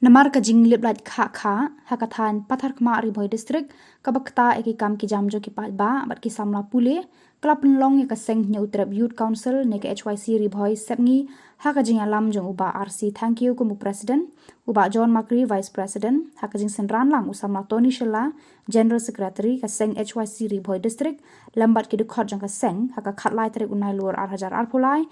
Namar ka jinglip lat kha hakathan pathar kma riboi district kabakta eki kam ki jamjo ki palba bat ki samla pule klap long ka seng nya utrap youth council ne ke HYC riboi sepngi haka jing alam jong uba RC thank you kumu president uba John Makri vice president haka jing senran lang usama Tony Shella general secretary ka seng HYC riboi district lambat ki dukhot jong ka seng haka khatlai tarik unai lur arhajar arpulai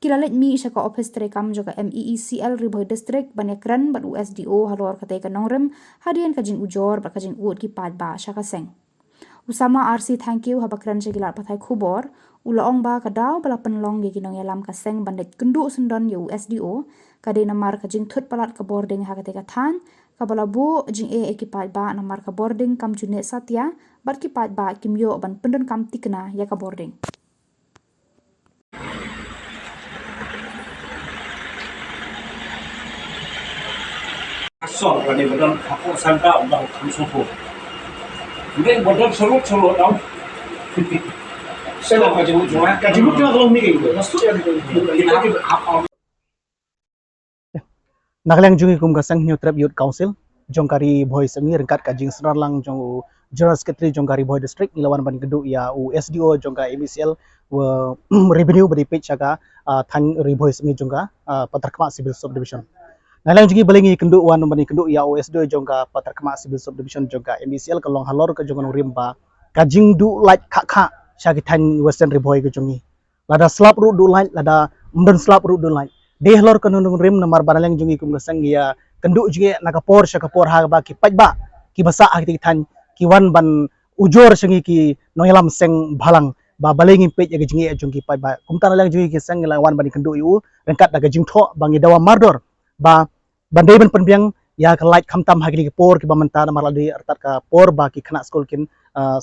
Kilalet mi isa ka office tere kam juga MEECL riboi district banyak keren bat USDO halor katai ka nongrem hadian kajing ujor bat kajing uot ki pad ba syaka seng. Usama RC thank you haba keren segilar patai kubor ula ong ba kadau bala penlong gi kinong yalam ka seng bandet kendu sendon ya USDO kadai namar kajing thut palat ka boarding ha katai ka than kabala bu jing ki pad ba namar ka boarding kam junet satya bat ki pad ba kimyo ban pendon kam tikna ya ka boarding. Sol kani badan aku sangka udah kamsufu. Ini badan selut dong. Saya nak kaji buku kalau mikir itu, maksudnya kita apa? Naglang jungi kum kasang New Youth Council jongkari boy semi rengkat kajing serang jong General Secretary jongkari boy district ilawan ban gedu ya USDO jongka MECL revenue beri page jaga than riboy semi jongka patarkma civil subdivision. Nalang jungi balengi kendu wan bani kendu ya USDO jongka patarkma civil subdivision jongka MECL kalong halor ke jongon rimba kajing du light kha syagi than western riboy ke jongi lada slap ru du light lada mden slap ru du light deh lor kanunung rim namar banalang jungi kum gasang ya kendu jungi nakapor syakapor ha ba ki pajba ki basa ha ki than ki wan ban ujor sengi ki noyalam seng balang ba balengi pej ya jungi jungi pajba kum tanalang jungi ki seng la wan ban kendu yu rengkat daga jingtho bangi dawa mardor ba bandai ban penbiang ya ka light khamtam ha ki por ki ba manta namar ladi artat ka por ba ki khana school kin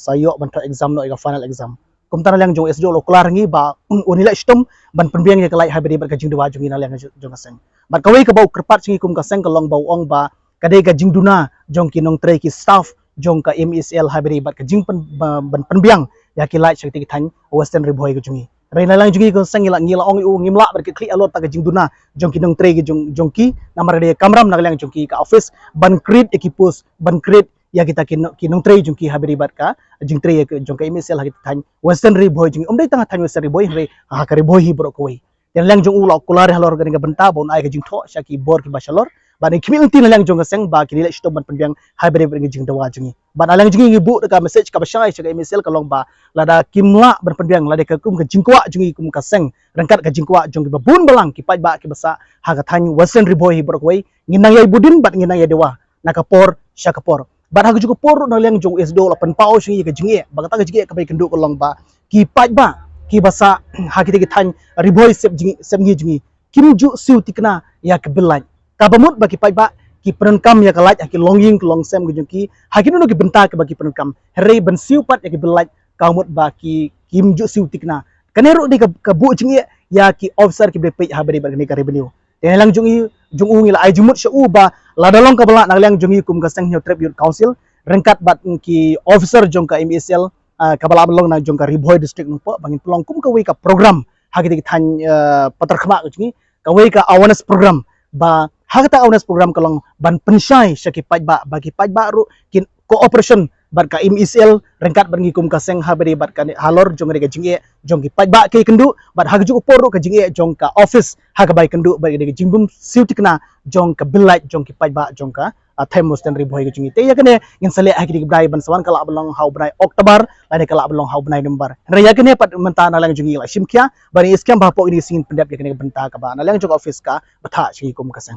sayo ban exam no ga final exam kum tanalang jung SDO loklar ngi ba unila stum ban penbiang ya kalai habedi bar kajing dua jungi nalang jong aseng bat kawai ka bau kerpat singi kum kaseng kalong bau ong ba kadai kajing duna jong kinong tray ki staff jong ka MECL habedi bat kajing ban penbiang ya kilai syakti than western riboy jungi rai nalang jungi ko seng ngila ong u ngimla bar ki klik alor ta kajing duna jong kinong tray ki jong ki namar de kamram nalang jong ki ka office ban create ekipus ban create ya kita kinong tray jong ki habedi bat ka jing tray jong ka MECL ha than western riboy jungi umdai tanga than western riboy re ha ka riboy hi bro koi yang lang jong ulau kular halor gani benta bon ai gajing tho syaki bor ki basalor ba ni kimi unti lang jong seng ba ki nilai stop ban penbiang hybrid bring jing dawa jingi ba alang jingi bu ka message ka basai syaka MSL kalong ba lada kimla ban penbiang lada ka kum ka jingkwa jingi kum ka seng rengkat ka jingkwa jong ki babun balang ki paj ba ki basa ha ka than western riboy hi bor koi nginang yai budin bat nginang yai dewa nakapor syakapor ba ha jugo por no lang jong SDO la pen pao syingi ka jingi ba ka jingi ka bai kendu kalong ba ki paj ba ki basa haki tegi than riboy sep ngi jingi kim ju siu tikna ya ke belaj ka bamut bagi pai ba ki perenkam ya kalaj ki longing ke long sem ki haki no ki benta ke bagi perenkam rei ben siu pat ya ke belaj ka mut ba ki kim ju siu tikna kanero di ke bu jingi ya ki officer ki bepej ha bari bagi ka revenue te lang jungi ngi la ai jumut shu ba la dalong ka bala nang jungi kum ka sang New Youth Council rengkat bat ki officer jong ka MECL kabala belong na jong ka riboy district nupo bangin pelong kum kawai ka program hagi than patar khama jungi kawai ka awareness program ba hagata awareness program kalong ban pensyai syaki pajba bagi pajba ru kin cooperation bat ka MECL rengkat bangi kum ka seng habari bat ka halor jong ga jingi jong ki pajba ke kendu bat hagi ju por ru ka jingi jong ka office haga bai kendu bagi ga jingbum siutikna jong ka bilai jong ki pajba jong ka time western riboy ga jingi te ya kene ngin sale hagi brai ban sawan kala belong hau brai Oktober lani kala belong hau brai number raya kene pat menta na lang jungi la simkia bani iskam ba po ini singin pendap ya kene benta ka ba na lang jong office ka batha singi kum ka seng